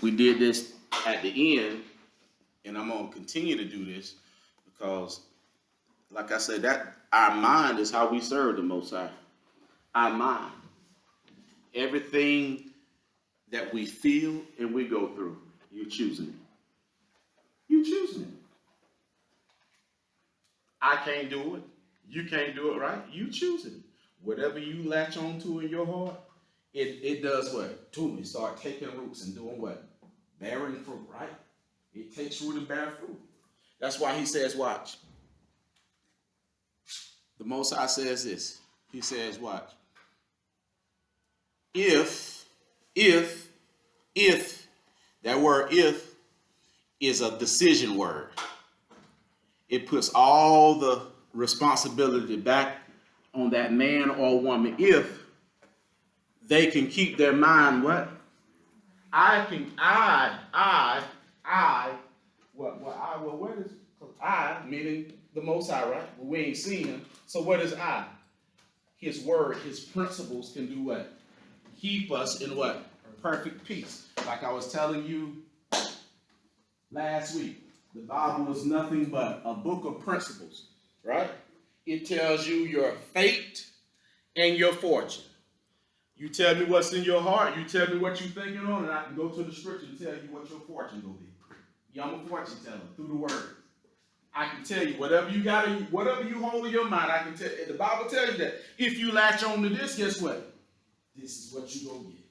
We did this at the end, and I'm gonna continue to do this because, like I said, that our mind is how we serve the Most High. Our mind, everything that we feel and we go through, you're choosing it. You choosing it. I can't do it. You can't do it, right? You choosing it. Whatever you latch on to in your heart, it does what? Boom, it start taking roots and doing what? Bearing fruit, right? It takes root and bear fruit. That's why he says, watch. The Most High says this. He says, watch. If, that word if is a decision word. It puts all the responsibility back on that man or woman if they can keep their mind what? What is I, meaning the Most High, right? Well, we ain't seen him. So what is I? His word, his principles can do what? Keep us in what? Perfect peace. Like I was telling you last week, the Bible is nothing but a book of principles, right? It tells you your fate and your fortune. You tell me what's in your heart, you tell me what you're thinking on, and I can go to the scripture and tell you what your fortune will be. Yeah, I'm a fortune teller through the word. I can tell you whatever you got, whatever you hold in your mind, I can tell you. The Bible tells you that if you latch on to this, guess what? This is what you're going to get.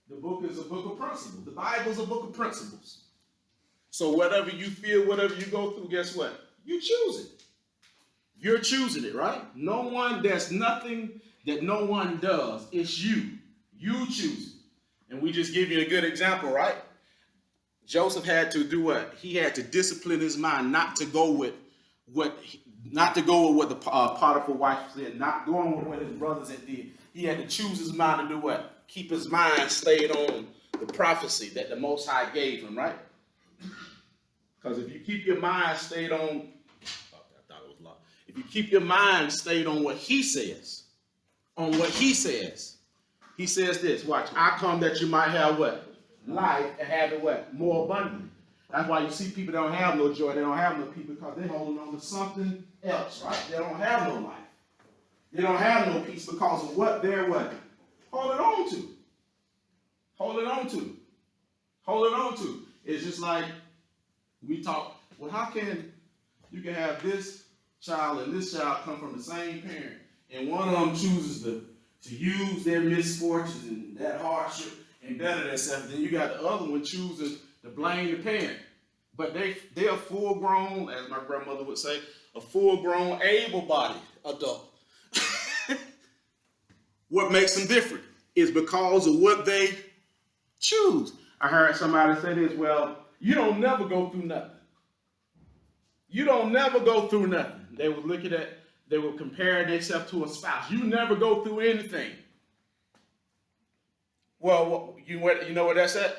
The book is a book of principles. The Bible is a book of principles. So whatever you feel, whatever you go through, guess what? You choose it. You're choosing it, right? No one, there's nothing that no one does. It's you. You choose it. And we just give you a good example, right? Joseph had to do what? He had to discipline his mind not to go with what the Potiphar wife said, not going with what his brothers had did. He had to choose his mind to do what? Keep his mind stayed on the prophecy that the Most High gave him, right? Because if you keep your mind stayed on, if you keep your mind stayed on what he says, he says this, watch, I come that you might have what? Life and have it what? More abundant. That's why you see people don't have no joy, they don't have no peace because they're holding on to something else, right? They don't have no life. They don't have no peace because of what they're what? Holding on to. Holding on to. Holding on to. It's just like we talk, well, how can you can have this child and this child come from the same parent, and one of them chooses to use their misfortunes and that hardship and better themselves, then you got the other one choosing to blame the parent. But they are full grown, as my grandmother would say, a full grown, able-bodied adult. What makes them different is because of what they choose. I heard somebody say this, well, you don't never go through nothing. You don't never go through nothing. They were comparing themselves to a spouse. You never go through anything. Well, you know what that's at?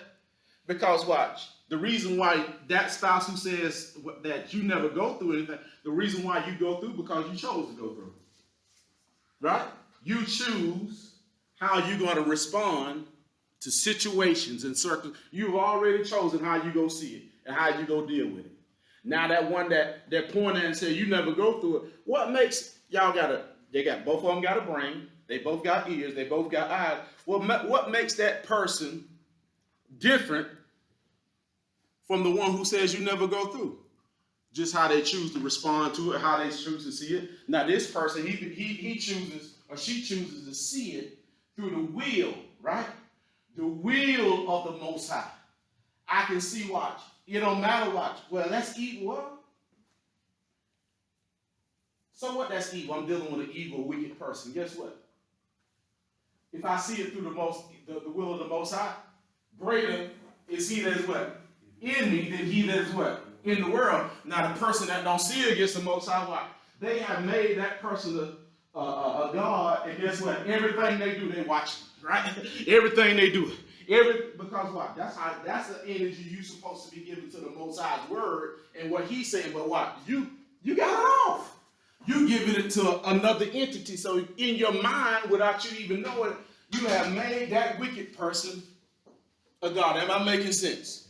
Because watch, the reason why that spouse who says that you never go through anything, the reason why you go through because you chose to go through. Right? You choose how you're going to respond to situations and circumstances. You've already chosen how you go see it and how you go deal with it. Now that one that they're pointing at and say you never go through it, what makes both of them got a brain, they both got ears, they both got eyes. What makes that person different from the one who says you never go through? Just how they choose to respond to it, how they choose to see it. Now this person, he chooses or she chooses to see it through the will, right? The will of the Most High. I can see, watch. It don't matter, watch. Well, that's evil. Well, so what? That's evil. I'm dealing with an evil, wicked person. Guess what? If I see it through the will of the Most High, greater is he that is what? In me than he that is what? In the world. Now the person that don't see it against the Most High, why? They have made that person a God, and guess what? Everything they do, they watch it, right? Everything they do. Because what? That's the energy you're supposed to be giving to the Most High's word and what he's saying. But what? You got it off. You giving it to another entity. So in your mind, without you even knowing, you have made that wicked person of God. Am I making sense?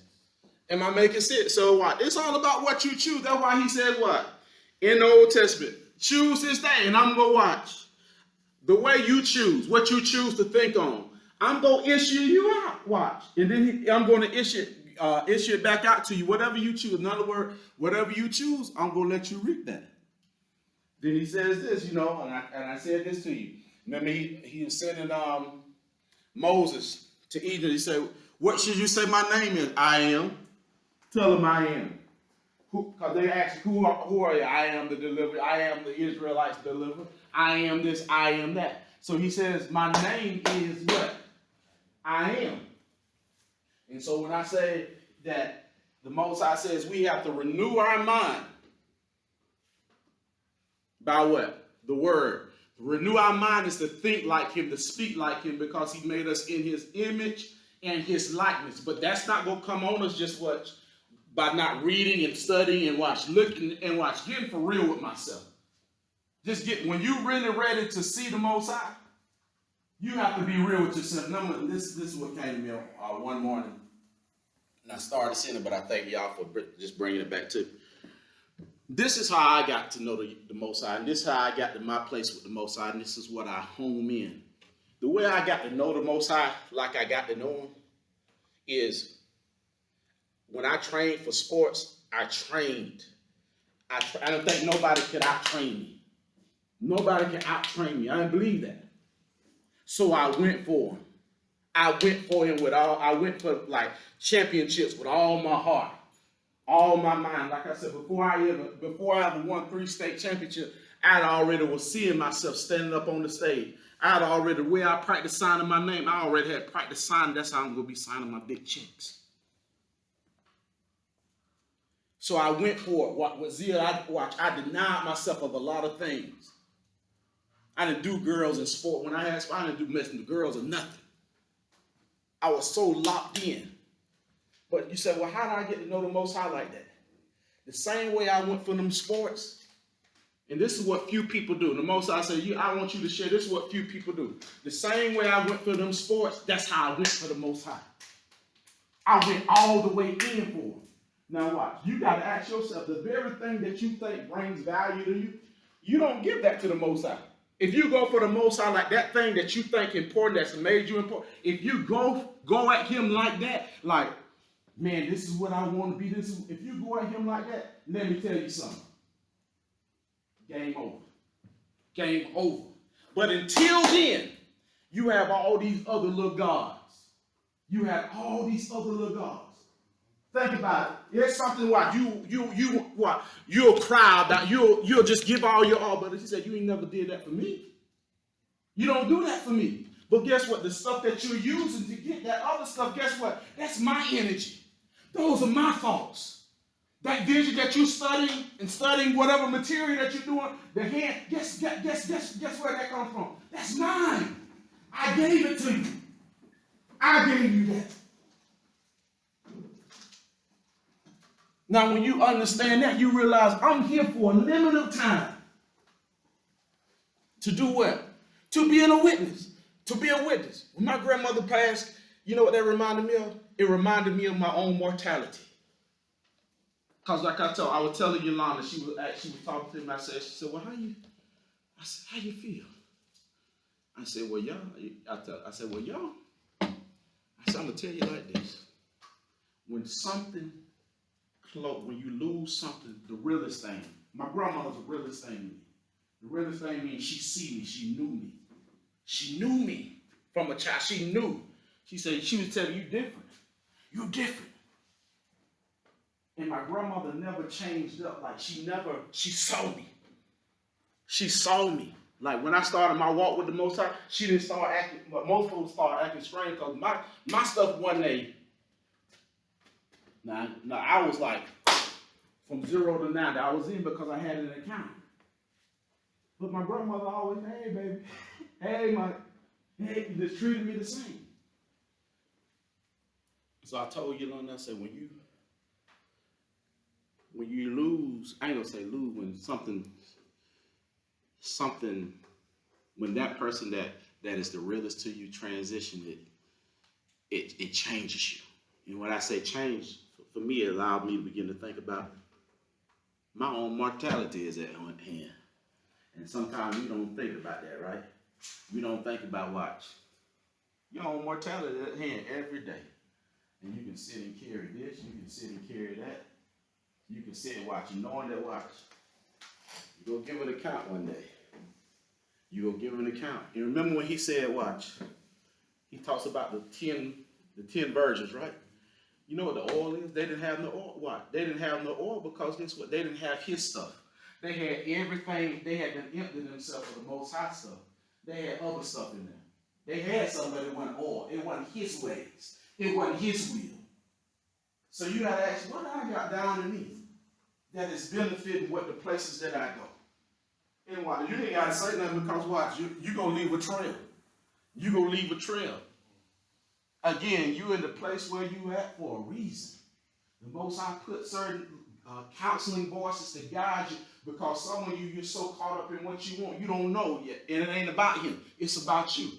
Am I making sense? So what? It's all about what you choose. That's why he says what? In the Old Testament, choose this day, and I'm going to watch. The way you choose, what you choose to think on, I'm going to issue you out. Watch. And then I'm going to issue it back out to you. Whatever you choose. In other words, whatever you choose, I'm going to let you reap that. Then he says this, and I said this to you. Remember, he was sending Moses to Egypt. He said, what should you say my name is? I am. Tell him I am. Because they asked, who are you? I am the deliverer. I am the Israelites deliverer. I am this, I am that. So he says, my name is what? I am. And so when I say that the Most High says we have to renew our mind by what? The word. Renew our mind is to think like him, to speak like him, because he made us in his image and his likeness. But that's not going to come on us just what? By not reading and studying and looking and getting for real with myself. When you're really ready to see the Most High, you have to be real with yourself. This is what came to me one morning. And I started seeing it, but I thank y'all for just bringing it back too. This is how I got to know the Most High, and this is how I got to my place with the Most High, and this is what I home in. The way I got to know the Most High, like I got to know him, is when I trained for sports, I trained. I don't think nobody could out-train me. Nobody can out-train me. I didn't believe that. So I went for him. I went for him I went for like championships with all my heart, all my mind. Like I said, before I ever won 3 state championships, I already was seeing myself standing up on the stage. The way I practiced signing my name, I already had practiced signing. That's how I'm going to be signing my big checks. So I went for it. With zeal, I denied myself of a lot of things. I didn't do girls in sport. When I didn't do messing with girls or nothing. I was so locked in. But you said, well, how did I get to know the Most High like that? The same way I went for them sports. And this is what few people do. The Most High said, I want you to share. This is what few people do. The same way I went for them sports, that's how I went for the Most High. I went all the way in for him. Now watch. You got to ask yourself, the very thing that you think brings value to you, you don't give that to the Most High. If you go for the Most High, like that thing that you think important, that's made you important, if you go at him like that, like, man, this is what I want to be. If you go at him like that, let me tell you something. Game over. Game over. But until then, you have all these other little gods. You have all these other little gods. Think about it. It's something like you'll cry about, you'll just give all your all, but he said, you ain't never did that for me. You don't do that for me. But guess what? The stuff that you're using to get that other stuff, guess what? That's my energy. Those are my thoughts. That vision that you're studying whatever material that you're doing, the hand, guess where that comes from? That's mine. I gave it to you. I gave you that. Now, when you understand that, you realize I'm here for a limited time. To do what? To be a witness. To be a witness. When my grandmother passed, you know what that reminded me of? It reminded me of my own mortality. Because like I was telling Yolanda, she was talking to me, she said, well, how you feel? I said, well, y'all. I said, I'm going to tell you like this. When you lose something, the realest thing. My grandmother's the realest thing to me. The realest thing means she see me. She knew me. She knew me from a child. She knew. She said, she would tell me, you different. You're different. And my grandmother never changed up. Like she saw me. She saw me. Like when I started my walk with the Most High, she didn't start acting, but most folks started acting strange because my stuff wasn't a. Now I was like from 0 to 9 that I was in because I had an account. But my grandmother always, hey baby, hey, just treated me the same. So I told Yolanda, I said, when you lose, I ain't gonna say lose, when when that person that is the realest to you transition it, it changes you. And when I say change, for me, it allowed me to begin to think about my own mortality is at hand. And sometimes we don't think about that, right? We don't think about watch. Your own mortality at hand every day. And you can sit and carry this, you can sit and carry that. You can sit and watch, knowing that watch. You're going to give an account one day. You're going to give an account. And remember when he said, watch, he talks about the 10 virgins, right? You know what the oil is? They didn't have no oil. Why? They didn't have no oil because guess what? They didn't have his stuff. They had everything. They had been emptying themselves of the Most High stuff. They had other stuff in there. They had something, but it wasn't oil. It wasn't his ways. It wasn't his will. So you got to ask, what I got down in me that is benefiting what the places that I go? And why? You ain't got to say nothing because watch, you're going to leave a trail. You're going to leave a trail. Again, you're in the place where you at for a reason. The Most High put certain counseling voices to guide you because some of you, you're so caught up in what you want, you don't know yet. And it ain't about him. It's about you.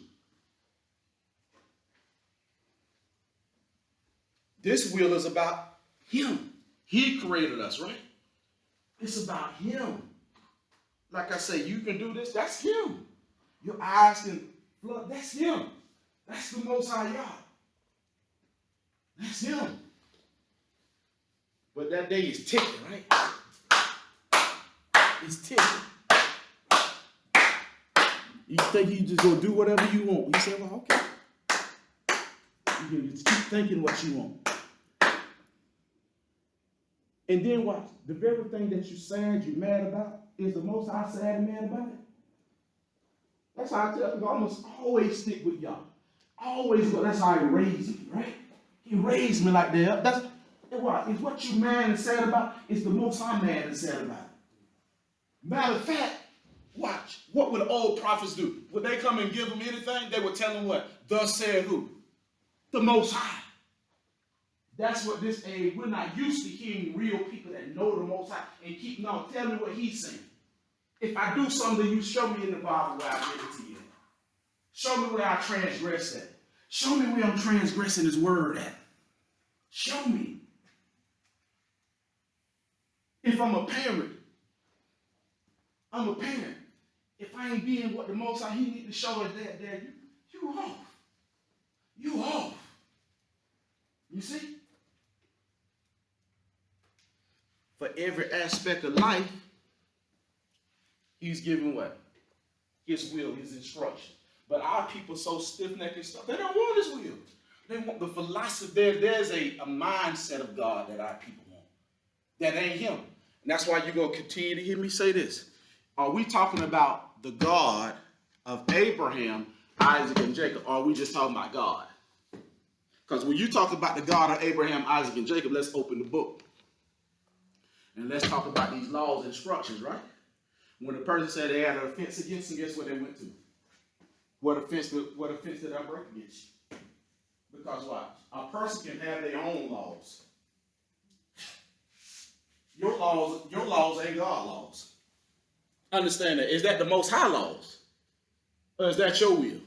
This will is about him. He created us, right? It's about him. Like I say, you can do this. That's him. Your eyes can flood. That's him. That's the Most High Yah. That's him. But that day is ticking, right? It's ticking. You think you just gonna do whatever you want. You say, well, okay. You can just keep thinking what you want. And then watch, the very thing that you're sad, you're mad about, is the Most High sad and mad about it. That's how I tell people, I must always stick with y'all. Always, that's how he raised me, right? He raised me like that. That's what is what you mad and sad about. It's the Most High mad and sad about it. Matter of fact, watch. What would the old prophets do? Would they come and give them anything? They would tell them what? Thus said who? The Most High. That's what this age. We're not used to hearing real people that know the Most High and keep. No, tell me what He's saying. If I do something, you show me in the Bible where I give it to you. Show me where I transgress at. Show me where I'm transgressing His word at. Show me. If I'm a parent, I'm a parent. If I ain't being what the Most High, He need to show us that, you off. You off. You see? For every aspect of life, He's giving what? His will, His instruction. But our people so stiff-necked and stuff, they don't want His will. They want the philosophy. There's a mindset of God that our people want. That ain't Him. And that's why you're going to continue to hear me say this. Are we talking about the God of Abraham, Isaac, and Jacob? Or are we just talking about God? Because when you talk about the God of Abraham, Isaac, and Jacob, let's open the book. And let's talk about these laws and instructions, right? When the person said they had an offense against them, guess what they went to? What offense did I break against you? Because what? A person can have their own laws. Your laws ain't God laws. Understand that. Is that the Most High laws? Or is that your will?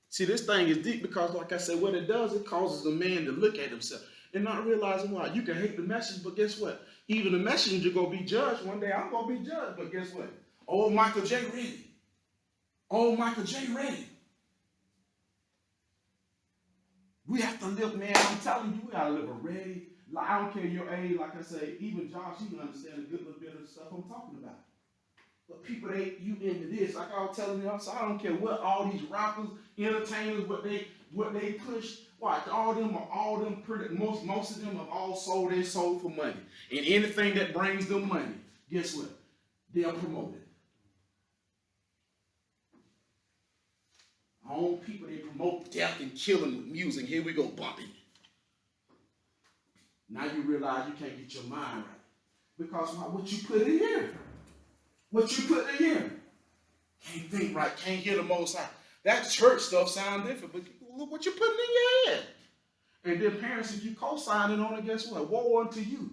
See, this thing is deep because, like I said, what it does, it causes a man to look at himself and not realizing why. You can hate the message, but guess what? Even the messenger going to be judged. One day I'm going to be judged, but guess what? Oh, Michael J. ready. Oh, Michael J. ready. We have to live, man, I'm telling you, we got to live a ready. Like, I don't care your age, like I say, even Josh, he can understand a good little bit of the stuff I'm talking about. But people, you into this, like I was telling you, so I don't care what all these rappers, entertainers, what they push. Watch, most of them have all sold their soul for money. And anything that brings them money, guess what? They'll promote it. Our own people, they promote death and killing with music. Here we go, bumping. Now you realize you can't get your mind right. Because what you put in here. What you put in here. Can't think right, can't hear the Most High. That church stuff sounds different, but look what you're putting in your head. And then parents, if you co-signing on it, guess what? Woe unto you.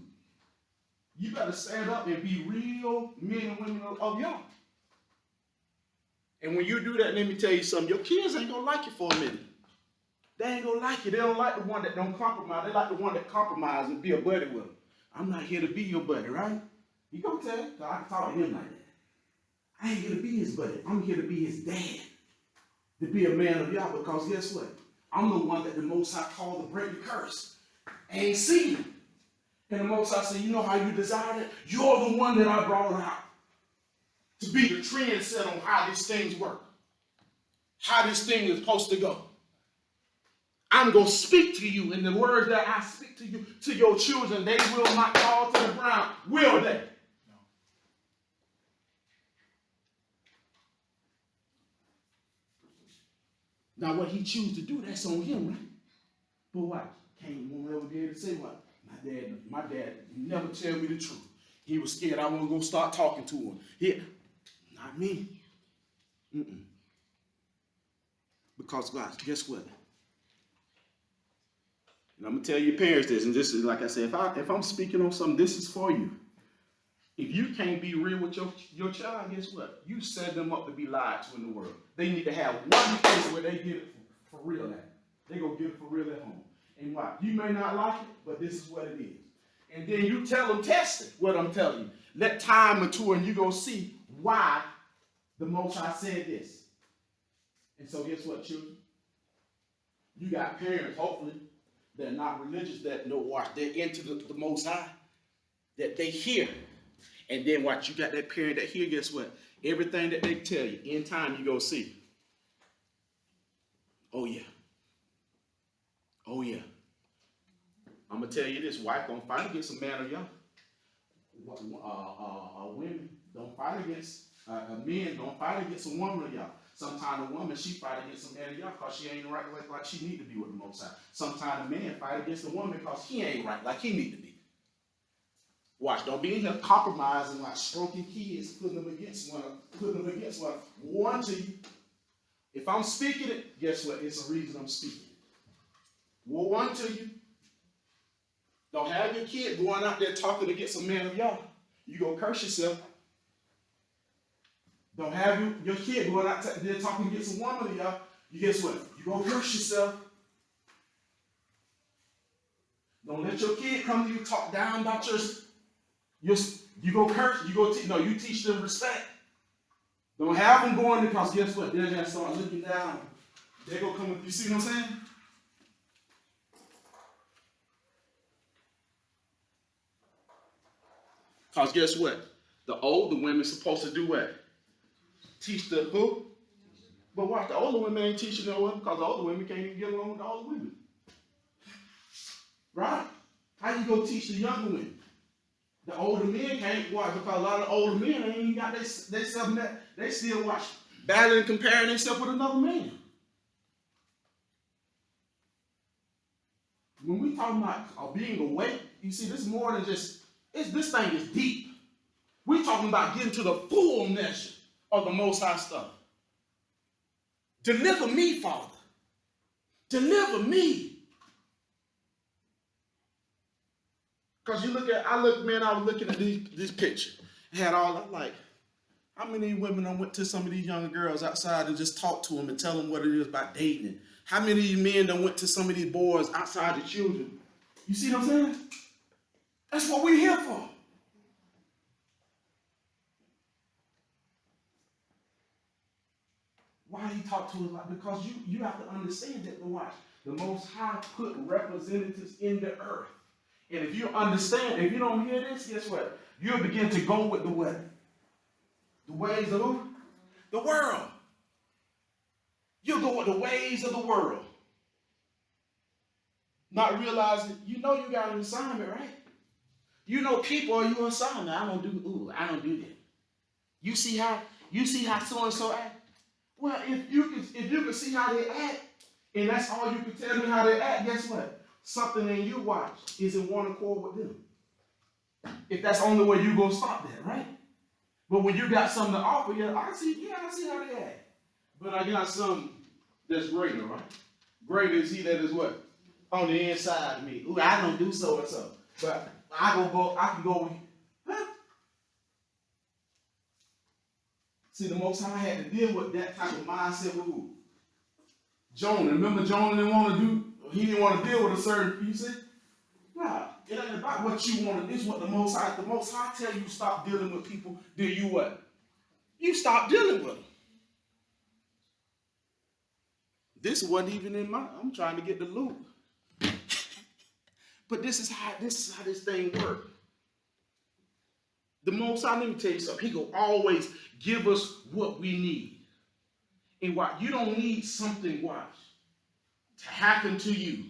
You better stand up and be real men and women of y'all. And when you do that, let me tell you something, your kids ain't gonna like you for a minute. They ain't gonna like you. They don't like the one that don't compromise. They like the one that compromise and be a buddy with them. I'm not here to be your buddy, right? You gonna tell him, I can talk to him like that. I ain't here to be his buddy. I'm here to be his dad. To be a man of Yah, because guess what? I'm the one that the Most High called to break the curse. I ain't seen him. And the Most High said, you know how you desired it? You're the one that I brought out to be the trend set on how these things work. How this thing is supposed to go. I'm going to speak to you, and the words that I speak to you, to your children, they will not fall to the ground, will they? No. Now, what he chooses to do, that's on him, right? But what? Cain won't ever be able to say what? My dad never tell me the truth. He was scared I wasn't going to start talking to him. Not me. Because, guys, guess what? And I'm going to tell your parents this, and this is, like I said, if I'm speaking on something, this is for you. If you can't be real with your child, guess what? You set them up to be lied to in the world. They need to have one place where they get it for real at. They're going to get it for real at home. And why? You may not like it, but this is what it is. And then you tell them, test it, what I'm telling you. Let time mature, and you're going to see why the Most High said this. And so guess what, children? You got parents, hopefully, that are not religious, that know what? They're into the Most High, that they hear. And then watch, you got that parent that hear, guess what? Everything that they tell you, in time, you go see. Oh, yeah. Oh, yeah. I'm going to tell you this. Wife don't fight against a man of Yah. Women don't fight against, men don't fight against a woman of Yah. Sometimes a woman, she fight against a man of Yah because she ain't right like she need to be with the Most High. Sometimes a man fight against a woman because he ain't right like he need to be. Watch, don't be in here compromising, like stroking kids, putting them against one. Warn to you. If I'm speaking it, guess what? It's a reason I'm speaking it. Warn to you. Don't have your kid going out there talking against a man of Yah. You gonna curse yourself. Don't have your kid going out there talking against a woman of Yah. You guess what? You gonna curse yourself. Don't let your kid come to you talk down about you go curse. You teach them respect. Don't have them going because guess what? They're gonna start looking down. They're gonna come with you. See what I'm saying? Because guess what? The older women's supposed to do what? Teach the who? But watch, the older women ain't teaching no one because the older women can't even get along with the older women. Right? How you go teach the younger women? The older men can't watch because a lot of the older men ain't even got they still watch battling, comparing themselves with another man. When we talking about being awake, you see, this is more than just, this thing is deep. We're talking about getting to the full measure of the Most High stuff. Deliver me, Father. Deliver me. Because I was looking at this picture. I'm like, how many women I went to some of these younger girls outside and just talk to them and tell them what it is about dating? How many of you men that went to some of these boys outside the children? You see what I'm saying? That's what we're here for. Why he talk to us like? Because you have to understand that the Most High put representatives in the earth. And if you understand, if you don't hear this, guess what? You'll begin to go with the what? The ways of who? The world. You'll go with the ways of the world. Not realizing, you got an assignment, right? People are your assignment. I don't do that. You see how so-and-so act? Well, if you can see how they act, and that's all you can tell me how they act, guess what? Something in you watch is in one accord with them. If that's the only way you're going to stop that, right? But when you got something to offer, I see how they act. But I got something that's greater, right? Greater is he that is what? On the inside of me. Ooh, I don't do so and so. But I can go with you. Huh? See, the Most High had to deal with that type of mindset with who? Jonah. Remember Jonah didn't want to do, he didn't want to deal with a certain, you said, nah, it ain't about what you want to do. It's what the Most High tell you stop dealing with people. Do you what? You stop dealing with them. This wasn't even in my, I'm trying to get the loop. But this is how this thing works. The Most High, let me tell you something, he will always give us what we need. And what you don't need something, watch, to happen to you,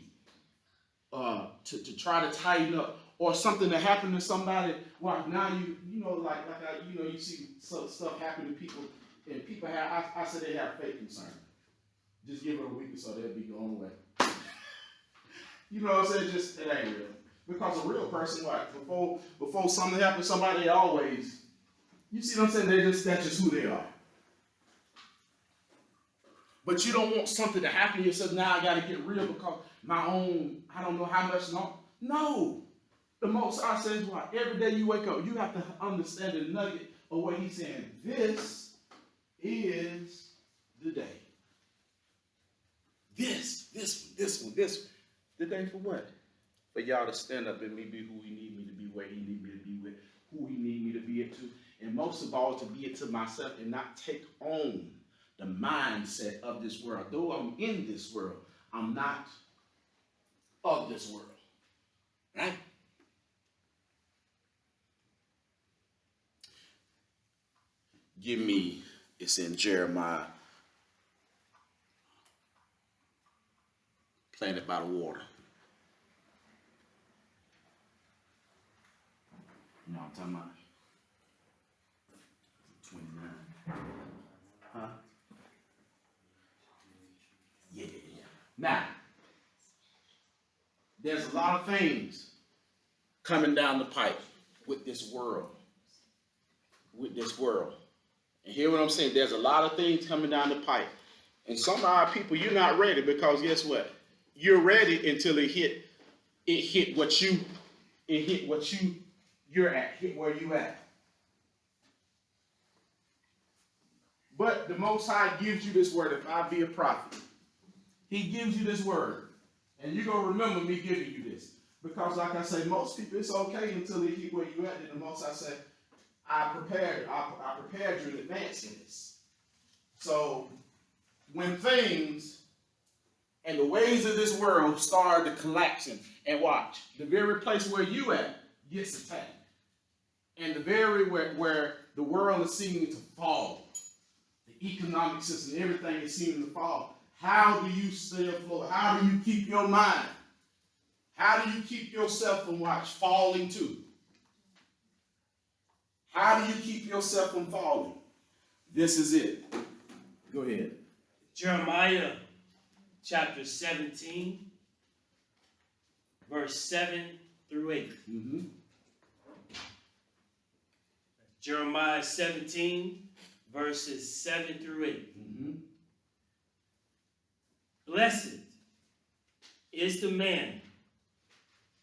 to try to tighten up, or something to happen to somebody. Watch, now you see some stuff happen to people, and people have, I said they have fake concern. Just give it a week or so, they'll be going away. You know what I'm saying? Just, it ain't real. Because a real person, like, before something happens to somebody, they always, you see what I'm saying? That's just who they are. But you don't want something to happen to yourself. Now I got to get real because my own, I don't know how much long. No. The Most High says what? Every day you wake up, you have to understand the nugget of what he's saying. This is the day. This one. The day for what? For y'all to stand up and me be who he need me to be, where he need me to be with, who he need me to be it to, and most of all to be it to myself and not take on the mindset of this world. Though I'm in this world, I'm not of this world. Right? Give me, it's in Jeremiah, planted by the water. You know what I'm talking about? 29. Huh? Yeah. Now, there's a lot of things coming down the pipe with this world. And hear what I'm saying? There's a lot of things coming down the pipe. And some of our people, you're not ready because guess what? You're ready until it hit where you at. But the Most High gives you this word. If I be a prophet, he gives you this word. And you're going to remember me giving you this. Because like I say, most people, it's okay until they hit where you at. And the Most High say, I prepared you in advance in this. So when things and the ways of this world start to collapsing, and watch, the very place where you at gets attacked. And the very where the world is seeming to fall, the economic system, everything is seeming to fall. How do you stay afloat? How do you keep your mind? How do you keep yourself from falling too? How do you keep yourself from falling? This is it. Go ahead. Jeremiah chapter 17, verse 7 through 8. Mm-hmm. Jeremiah 17, verses 7 through 8. Mm-hmm. Blessed is the man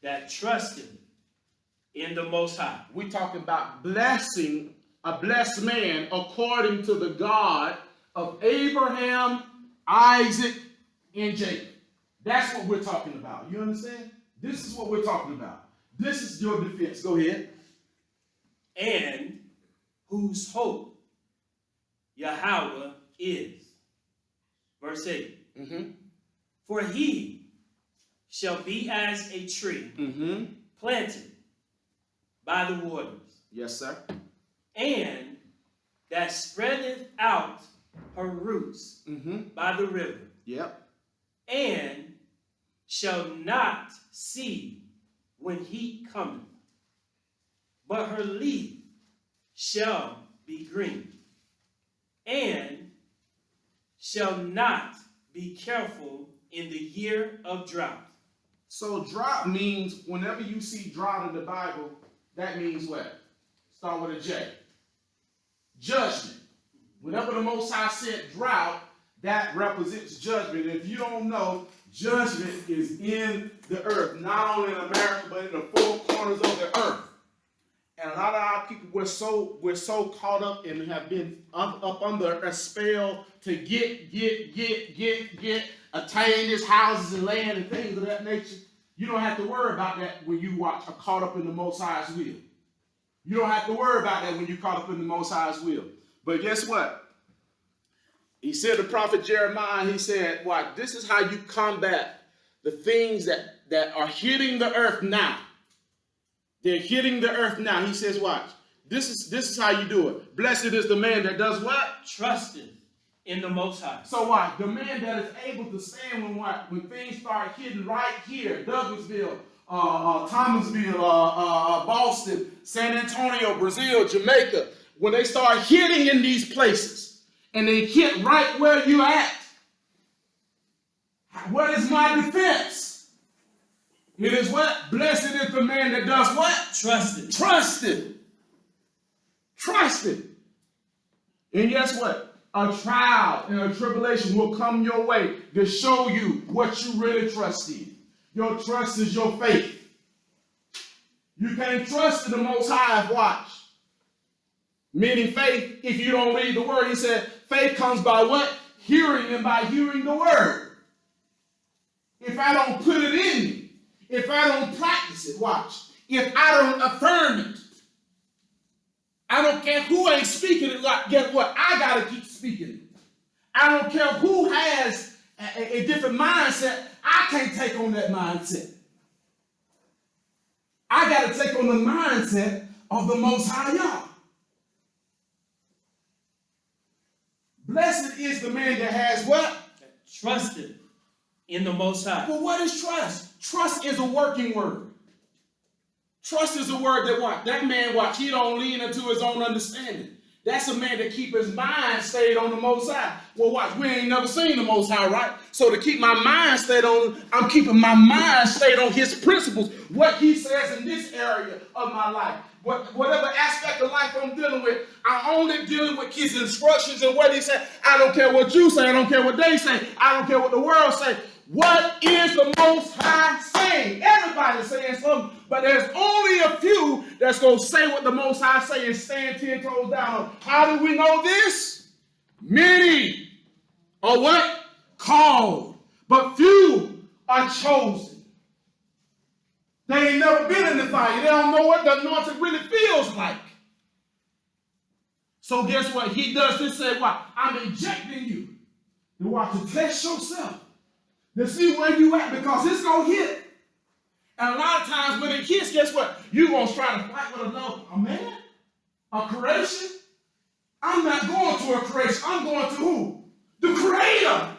that trusteth in the Most High. We're talking about blessing, a blessed man according to the God of Abraham, Isaac, and Jacob. That's what we're talking about. You understand? This is what we're talking about. This is your defense. Go ahead. And whose hope Yahweh is. Verse 8. Mm-hmm. For he shall be as a tree planted by the waters. Yes, sir. And that spreadeth out her roots by the river. Yep. And shall not see when heat cometh, but her leaf shall be green, and shall not be careful in the year of drought. So drought means, whenever you see drought in the Bible, that means what? Start with a J. Judgment. Whenever the Most High said drought, that represents judgment. If you don't know, judgment is in the earth, not only in America, but in the four corners of the earth. And a lot of our people, we're so caught up and have been up under a spell to get, attain this houses and land and things of that nature. You don't have to worry about that when you are caught up in the Most High's will. You don't have to worry about that when you're caught up in the Most High's will. But guess what? He said to prophet Jeremiah, he said, "What? This is how you combat the things that are hitting the earth now. They're hitting the earth now." He says, "Watch. This is how you do it. Blessed is the man that does what? Trusted in the Most High." So what? The man that is able to stand when things start hitting right here, Douglasville, Thomasville, Boston, San Antonio, Brazil, Jamaica, when they start hitting in these places and they hit right where you're at, what is my defense? It is what? Blessed is the man that does what? Trusted. Trusted. Trusted. And guess what? A trial and a tribulation will come your way to show you what you really trust in. Your trust is your faith. You can't trust in the Most High. Watch. Meaning faith, if you don't read the word, he said, faith comes by what? Hearing, and by hearing the word. If I don't put it in me, if I don't practice it, watch. If I don't affirm it, I don't care who ain't speaking it. Guess what? I got to keep speaking it. I don't care who has a different mindset. I can't take on that mindset. I got to take on the mindset of the Most High Yah. Blessed is the man that has what? Trusted in the Most High. Well, what is trust? Trust is a working word. Trust is a word that what? That man, watch, he don't lean into his own understanding. That's a man that keep his mind stayed on the Most High. Well, watch, we ain't never seen the Most High, right? So to keep my mind stayed on, I'm keeping my mind stayed on his principles, what he says in this area of my life. Whatever aspect of life I'm dealing with, I'm only dealing with his instructions and what he said. I don't care what you say. I don't care what they say. I don't care what the world say. What is the Most High saying? Everybody's saying something, but there's only a few that's going to say what the Most High say and stand 10 toes down. How do we know this? Many are what? Called, but few are chosen. They ain't never been in the fire. They don't know what the anointing really feels like. So guess what? He does this, say, what? I'm injecting you to watch to test yourself. To see where you at, because it's going to hit. And a lot of times when it hits, guess what? You're going to try to fight with a man, a creation. I'm not going to a creation. I'm going to who? The Creator.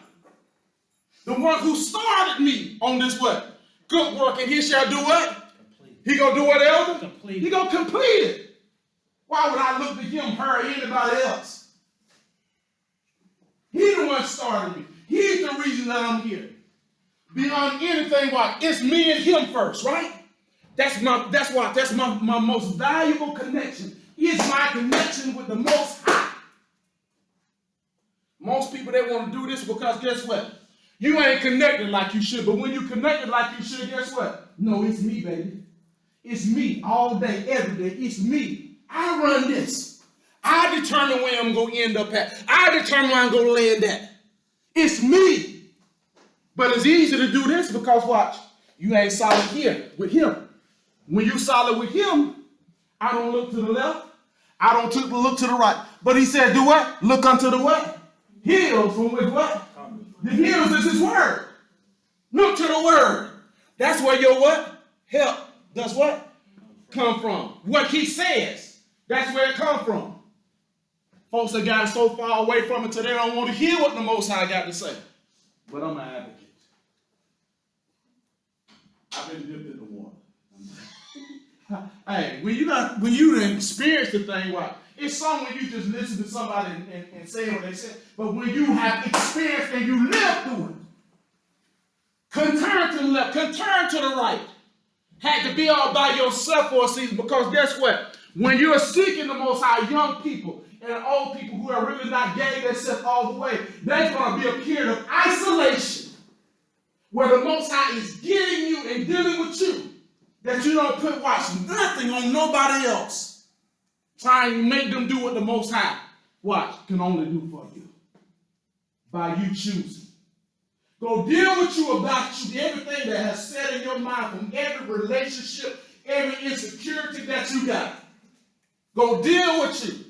The one who started me on this what? Good work, and he shall do what? Complete. He going to do what, Elder? Complete. He going to complete it. Why would I look to him, her, or anybody else? He the one started me. He's the reason that I'm here. Beyond anything, what? It's me and him first, right? That's my most valuable connection. Is my connection with the Most High. Most people, they want to do this because guess what? You ain't connected like you should, but when you connected like you should, guess what? No, it's me, baby. It's me all day, every day. It's me. I run this. I determine where I'm going to end up at. I determine where I'm going to land at. It's me. But it's easy to do this because, watch, you ain't solid here with him. When you solid with him, I don't look to the left. I don't look to the right. But he said, do what? Look unto the what? Hills from which what? The hills is his word. Look to the word. That's where your what? Help does what? Come from. What he says, that's where it comes from. Folks have gotten so far away from it today, they don't want to hear what the Most High got to say. But I'm an advocate. I've been dipped in the water. Hey, when you experience the thing, what? It's something when you just listen to somebody and say what they say. But when you have experienced and you live through it, can turn to the left, can turn to the right. Had to be all by yourself for a season, because guess what? When you're seeking the Most High, young people and old people who are really not gave themselves all the way, there's going to be a period of isolation where the Most High is getting you and dealing with you, that you don't put watch nothing on nobody else. trying to make them do what the Most High, watch, can only do for you. By you choosing. Go deal with you about you, everything that has set in your mind from every relationship, every insecurity that you got. Go deal with you.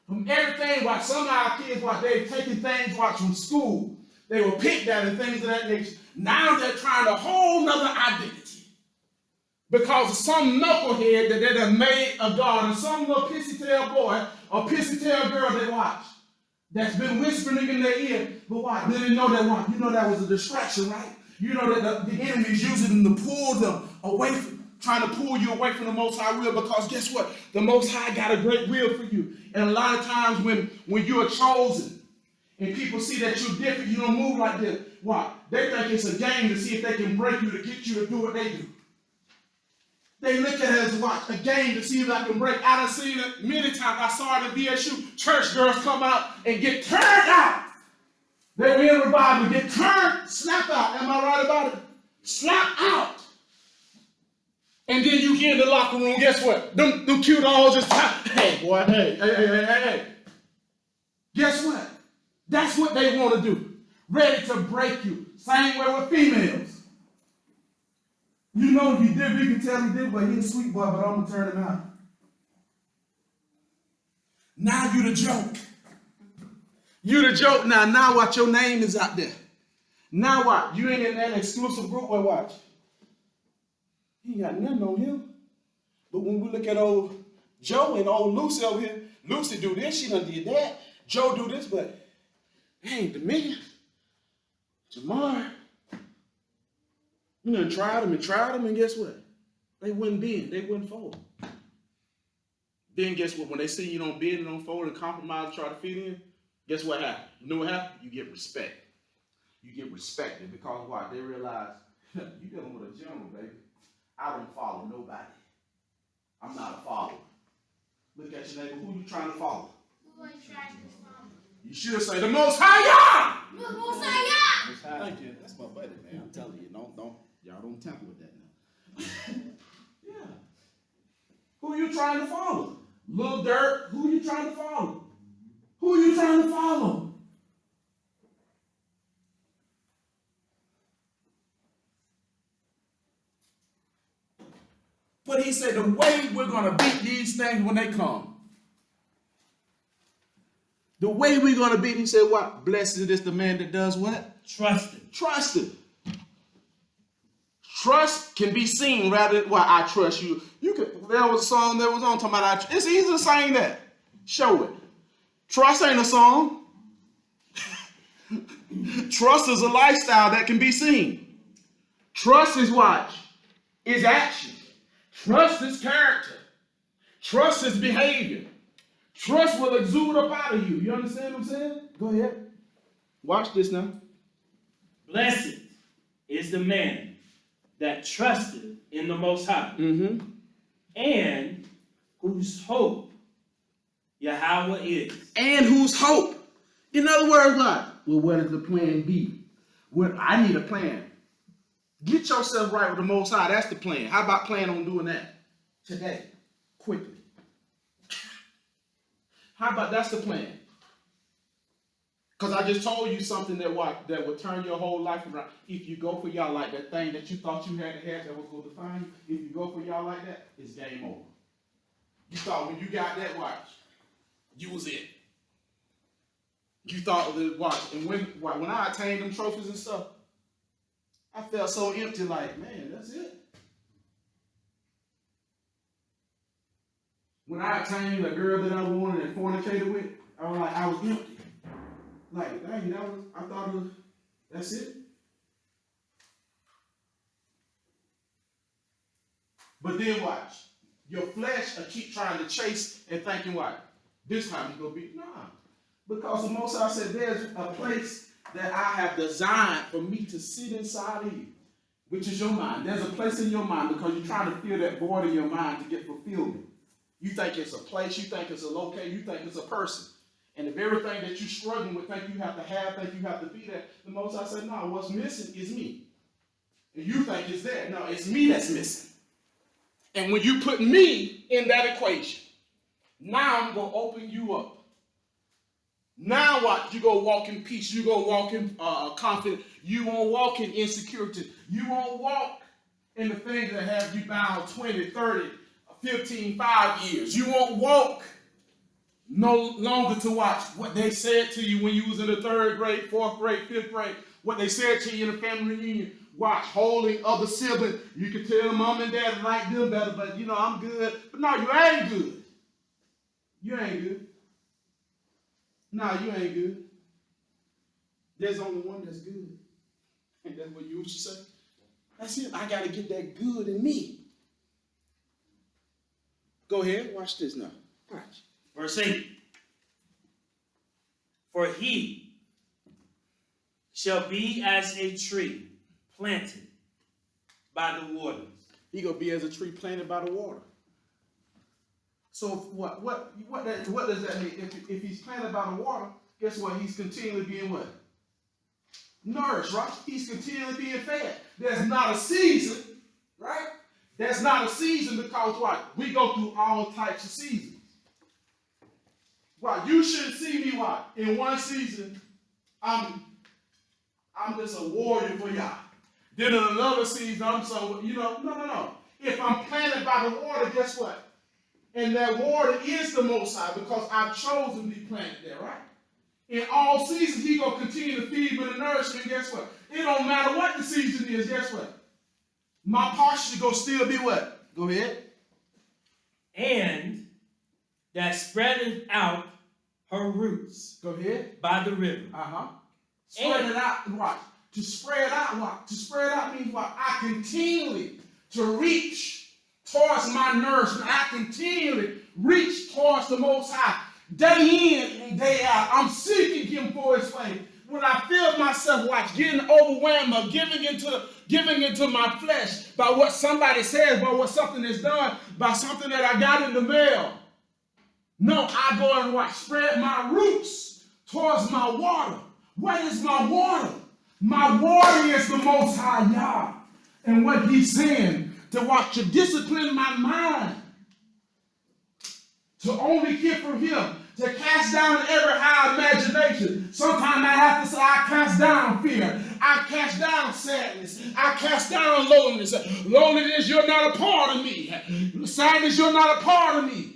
From everything, watch, some of our kids, watch, they've taken things, watch, from school. They were picked at and things of that nature. Now they're trying a whole nother identity. Because of some knucklehead that they done made a God, and some little pissy-tail boy or pissy-tail girl they watch that's been whispering in their ear, but why? They didn't know that one. You know that was a distraction, right? You know that the enemy is using them to pull them away from, trying to pull you away from the Most High will, because guess what? The Most High got a great will for you. And a lot of times when you are chosen and people see that you're different, you don't move like this. Why? They think it's a game to see if they can break you to get you to do what they do. They look at it as a game to see if I can break. I done seen it many times. I saw it in VSU. Church girls come out and get turned out. They were in revival, get turned, snap out. Am I right about it? Snap out. And then you get in the locker room, guess what? Them cute dolls just hey boy, hey. Guess what? That's what they want to do. Ready to break you. Same way with females. You know if he did, we can tell he did, but he's a sweet boy, but I'm going to turn him out. Now you the joke. You the joke now. Now what? Your name is out there. Now what? You ain't in that exclusive group or watch. He ain't got nothing on him. But when we look at old Joe and old Lucy over here, Lucy do this, she done did that. Joe do this, but that ain't the man. Jamar. You done tried them, and guess what? They wouldn't bend, they wouldn't fold. Then guess what? When they see you don't bend and don't fold and compromise and try to fit in, guess what happened? You know what happened? You get respect. You get respected because why? They realize you're dealing with a general, baby. I don't follow nobody. I'm not a follower. Look at your neighbor. Who you trying to follow? Who are you trying to follow? You should say the Most High. The Most High. Thank you. That's my buddy, man. I'm telling you, y'all don't tamper with that now. Yeah. Who you trying to follow? Lil Dirt. Who you trying to follow? Who you trying to follow? But he said the way we're going to beat these things when they come. The way we're going to beat, he said what? Blessed is the man that does what? Trust him. Trust him. Trust can be seen rather than, well, I trust you. There was a song that was on talking about, it's easy to sing that. Show it. Trust ain't a song. Trust is a lifestyle that can be seen. Trust is what? Is action. Trust is character. Trust is behavior. Trust will exude up out of you. You understand what I'm saying? Go ahead. Watch this now. Blessed is the man that trusted in the Most High, and whose hope Yahweh is. And whose hope. In other words, what? Well, what is the plan B? Well, I need a plan. Get yourself right with the Most High. That's the plan. How about plan on doing that today, quickly? How about that's the plan? Because I just told you something that will turn your whole life around. If you go for y'all like that thing that you thought you had to have that was going to define you, if you go for y'all like that, it's game over. You thought when you got that watch, you was it. You thought that watch, and when I attained them trophies and stuff, I felt so empty. Like, man, that's it. When I attained a girl that I wanted and fornicated with, I was like, I was empty. Like, dang, I thought it was, that's it. But then watch. Your flesh will keep trying to chase and thinking, what? This time it's going to be, nah. Because the Most High said there's a place that I have designed for me to sit inside of you, which is your mind. There's a place in your mind because you're trying to fill that void in your mind to get fulfillment. You think it's a place, you think it's a location, you think it's a person. And if everything that you're struggling with, think you have to have, think you have to be there, the Most High said, no, what's missing is me. And you think it's there. No, it's me that's missing. And when you put me in that equation, Now I'm going to open you up. Now what? You go walk in peace. You go walk in confidence. You won't walk in insecurity. You won't walk in the things that have you bound 20, 30, 15, 5 years. You won't walk no longer to watch what they said to you when you was in the 3rd grade, 4th grade, 5th grade, what they said to you in the family reunion. Watch, holding other siblings. You can tell mom and dad like them better, but you know, I'm good. But no, you ain't good. You ain't good. No, you ain't good. There's only one that's good. And that's what you should say. That's it. I got to get that good in me. Go ahead. Watch this now. Watch. Verse 8. For he shall be as a tree planted by the waters. He gonna be as a tree planted by the water. So what does that mean? If he's planted by the water, guess what? He's continually being what? Nourished, right? He's continually being fed. There's not a season, right? There's not a season because what? We go through all types of seasons. Right? You shouldn't see me what? In one season, I'm just a warrior for y'all. Then in another season, I'm so, no. If I'm planted by the water, guess what? And that water is the Most High because I've chosen to be planted there, right? In all seasons, He going to continue to feed me the nourishment. Guess what? It don't matter what the season is. Guess what? My posture going to still be what? Go ahead. And that spreadeth out her roots. Go ahead. By the river. Spread it out. What? To spread out what? To spread out means what? I continually to reach towards my nourishment. I continually reach towards the Most High. Day in and day out, I'm seeking Him for His way. When I feel myself getting overwhelmed or giving into my flesh by what somebody says, by what something is done, by something that I got in the mail. No, I go and spread my roots towards my water. What is my water? My water is the Most High Yah. And what He's saying, to discipline my mind, to only hear from Him, to cast down every high imagination. Sometimes I have to say, I cast down fear. I cast down sadness. I cast down loneliness. Loneliness, you're not a part of me. Sadness, you're not a part of me.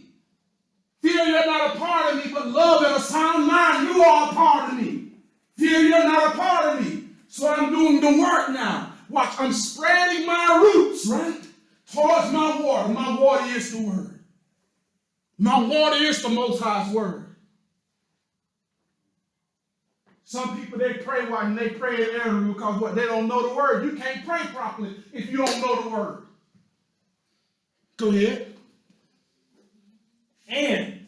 Fear, you're not a part of me. But love and a sound mind, you are a part of me. Fear, you're not a part of me. So I'm doing the work now. Watch, I'm spreading my roots, right? Towards my water. My water is the Word. My water is the Most High's Word. Some people, they pray and they pray in error because what? They don't know the Word. You can't pray properly if you don't know the Word. Go ahead. And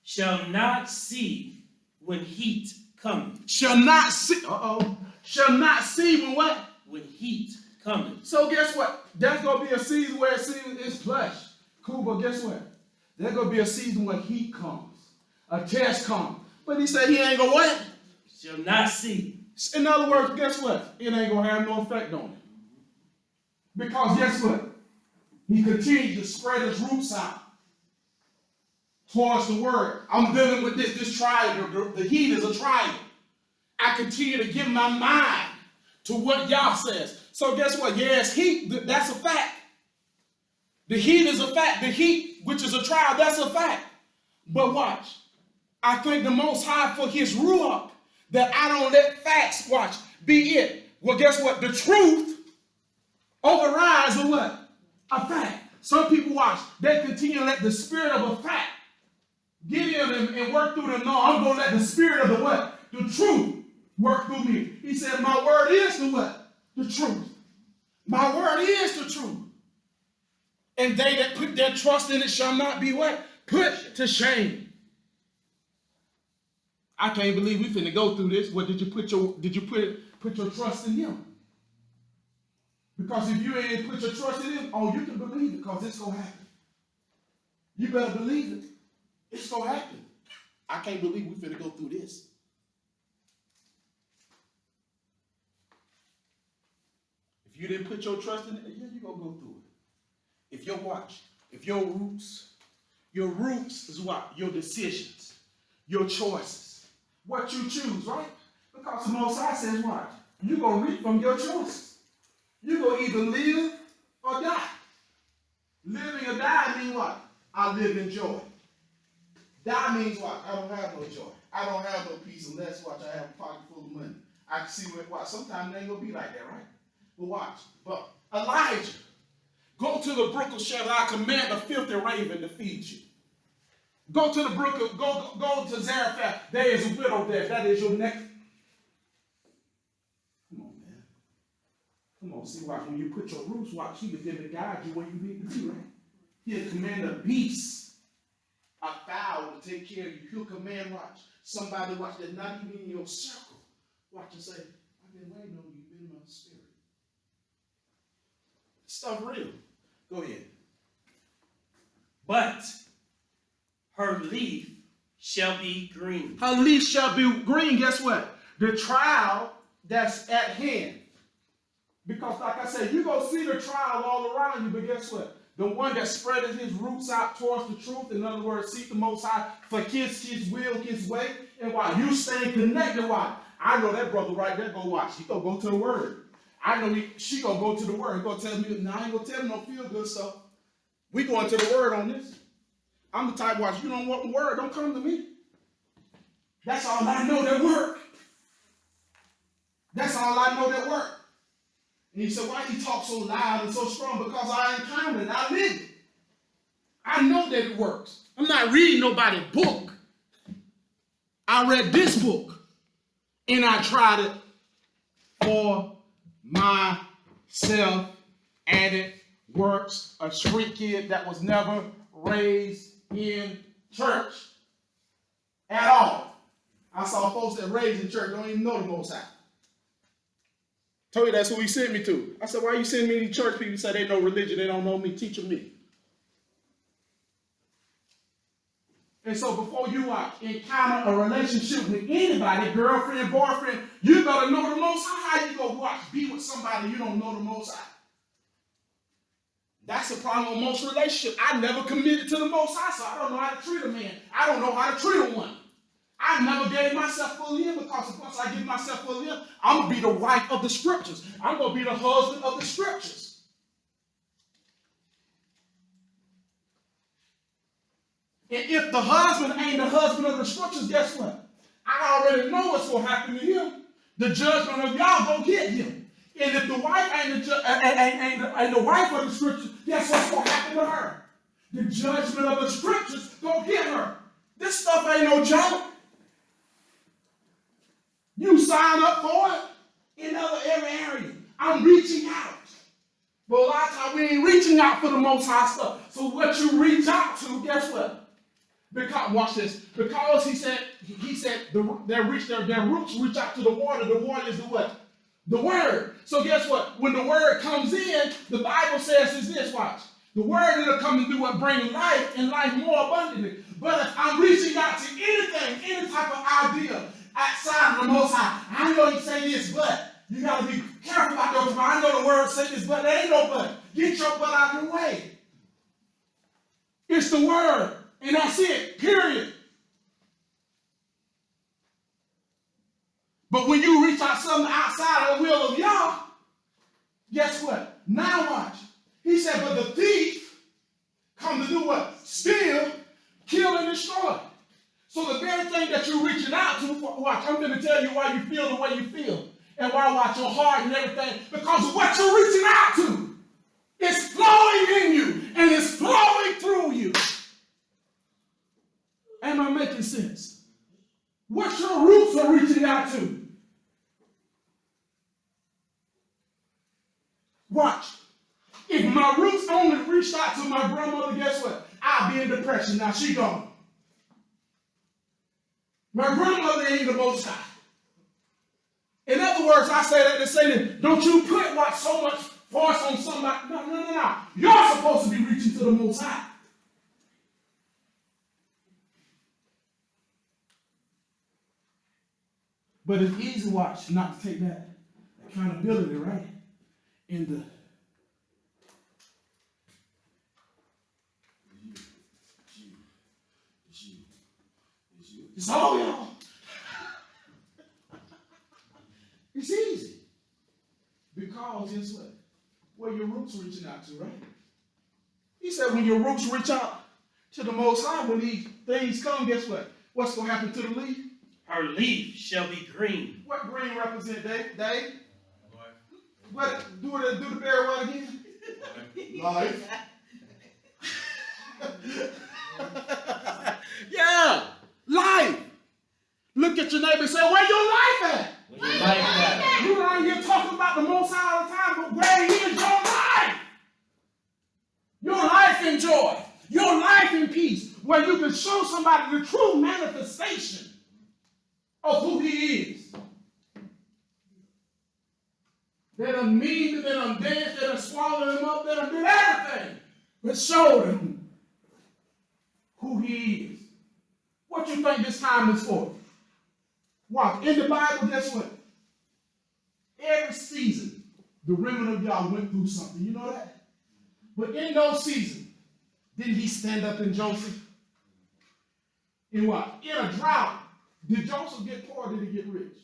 shall not see when heat cometh. Shall not see. Shall not see when what? When heat cometh. So guess what? There's going to be a season where it's plush. Cool, but guess what? There's going to be a season where heat comes. A test comes. But He said He ain't going to what? Shall not see. In other words, guess what? It ain't going to have no effect on it. Because guess what? He continues to spread His roots out towards the Word. I'm dealing with this triangle. The heat is a triangle. I continue to give my mind to what Yah says. So guess what? Yes, heat, that's a fact. The heat is a fact. The heat, which is a trial, that's a fact. But watch. I thank the Most High for His ruach, that I don't let facts, be it. Well, guess what? The truth overrides a what? A fact. Some people they continue to let the spirit of a fact get in them and work through them. No, I'm going to let the spirit of the what? The truth work through me. He said, my word is the what? The truth. My word is the truth. And they that put their trust in it shall not be what? Put to shame. I can't believe we finna go through this. What did you put your trust in Him? Because if you ain't put your trust in Him, you can believe it because it's gonna happen. You better believe it. It's gonna happen. I can't believe we finna go through this. If you didn't put your trust in it, you're gonna go through it. If your roots Your roots is what? Your decisions, your choices. What you choose, right? Because the Most High says what? You're going to reap from your choices. You're going to either live or die. Living or die means what? I live in joy. Die means what? I don't have no joy. I don't have no peace unless, watch, I have a pocket full of money. I can see what, sometimes it ain't going to be like that, right? But watch. But Elijah, go to the brook of Shabbat. I command a filthy raven to feed you. Go to the brook of, go to Zarephath. There is a widow there. That is your next. Come on, man. Come on, see, watch, when you put your roots, watch, he begin to guide you where you need to be, right? He'll command a beast, a fowl to take care of you. He'll command, watch, somebody, watch, that's not even in your circle. Watch and say, I've been waiting on you. You've been in my spirit. Stuff real. Go ahead. But her leaf shall be green. Her leaf shall be green. Guess what? The trial that's at hand. Because like I said, you're going to see the trial all around you, but guess what? The one that spreaded his roots out towards the truth, in other words, seek the Most High for his will, his way, and while you stay connected, why? I know that brother right there, go watch. He going to go to the Word. I know she going to go to the Word. He going to tell me, now I ain't going to tell him no feel good stuff. We going to the Word on this. I'm the type, watch, you don't want the Word, don't come to me. That's all I know that work. That's all I know that work. And he said, why do you talk so loud and so strong? Because I encountered it. I lived it. I know that it works. I'm not reading nobody's book. I read this book. And I tried it for myself. And it works. A street kid that was never raised in church at all. I saw folks that raised in church don't even know the Most High. Told you that's who he sent me to. I said, why you sending me to church people? Say they know religion, they don't know me, teaching me. And so before you encounter a relationship with anybody, girlfriend, boyfriend, you better know the Most High. How you go be with somebody you don't know the Most High? That's the problem with most relationships. I never committed to the Most High, so I don't know how to treat a man. I don't know how to treat a woman. I never gave myself fully in, because once I give myself fully in, I'm going to be the wife of the scriptures. I'm going to be the husband of the scriptures. And if the husband ain't the husband of the scriptures, guess what? I already know what's going to happen to him. The judgment of y'all going to get him. And if the wife ain't the wife of the scriptures, guess what's going to happen to her? The judgment of the scriptures going to get her. This stuff ain't no joke. You sign up for it in every area. I'm reaching out. But a lot of times we ain't reaching out for the Most High stuff. So what you reach out to, guess what? Because, watch this. Because he said their roots reach out to the water. The water is the what? The Word. So guess what? When the Word comes in, the Bible says is this, watch. The Word is going to come and do what? Bring life, and life more abundantly. But if I'm reaching out to anything, any type of idea outside of the Most High, I know he say this, but you got to be careful about those. I know the Word say this, but there ain't no but. Get your butt out of the way. It's the Word, and that's it, period. But when you reach out something outside of the will of y'all, guess what? Now watch. He said, but the thief come to do what? Steal, kill, and destroy. So the very thing that you're reaching out to, watch, I'm going to tell you why you feel the way you feel. And why, watch, your heart and everything. Because of what you're reaching out to. It's flowing in you. And it's flowing through you. Am I making sense? What your roots are reaching out to. Watch. If my roots only reached out to my grandmother, guess what? I'll be in depression. Now she gone. My grandmother ain't the Most High. In other words, I say that to say that, don't you put so much force on somebody. No. You're supposed to be reaching to the Most High. But it's easy, watch, not to take that accountability, right? In the It's all y'all. It's easy. Because guess what? Where your roots reaching out to, right? He said when your roots reach out to the Most High, when these things come, guess what? What's going to happen to the leaf? Her leaf shall be green. What green represent, Dave? What? Do the bear what again? Life. Yeah, life. Look at your neighbor and say, where your life at? Where your life at? You around here talking about the Most High all the time, but where is your life? Your life in joy. Your life in peace. Where you can show somebody the true manifestation of who he is. They done mean, they done danced, they done swallowed him up, they done did everything. But showed him who he is. What you think this time is for? Watch, in the Bible, guess what? Every season, the remnant of y'all went through something. You know that? But in those seasons, didn't he stand up in Joseph? In what? In a drought. Did Joseph get poor or did he get rich?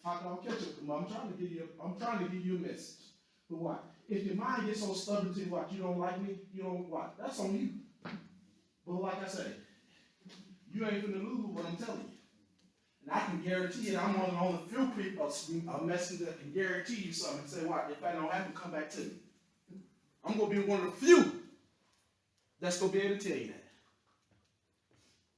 I'll catch up. I'm trying to give you a message. But what? If your mind gets so stubborn to what? You don't like me? You don't what? That's on you. But like I said, you ain't finna lose what I'm telling you. And I can guarantee it, I'm one of the few people, a messenger that can guarantee you something and say, what? If that don't happen, come back to me. I'm going to be one of the few that's going to be able to tell you that.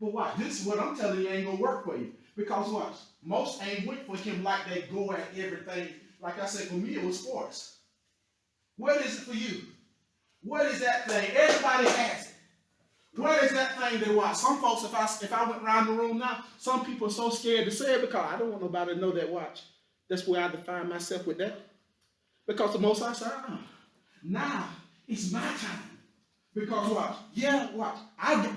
But what? This is what I'm telling you ain't going to work for you. Because what? Most ain't went for him like they go at everything. Like I said, for me, it was sports. What is it for you? What is that thing? Everybody has it. What is that thing they watch? Some folks, if I went around the room now, some people are so scared to say it because I don't want nobody to know that watch. That's where I define myself with that. Because the Most High said, now it's my time. Because watch, yeah, watch.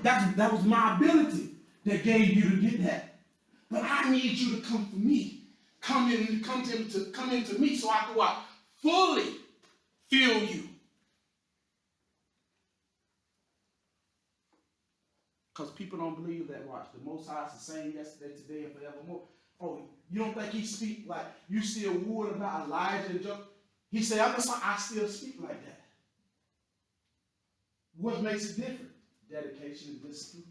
That was my ability that gave you to get that. But I need you to come for me. Come into me so I can what? Fully feel you. Because people don't believe that, watch. The Most High is the same yesterday, today, and forevermore. Oh, you don't think he speak like you still worried about Elijah and Job? He said, I still speak like that. What makes it different? Dedication and discipline.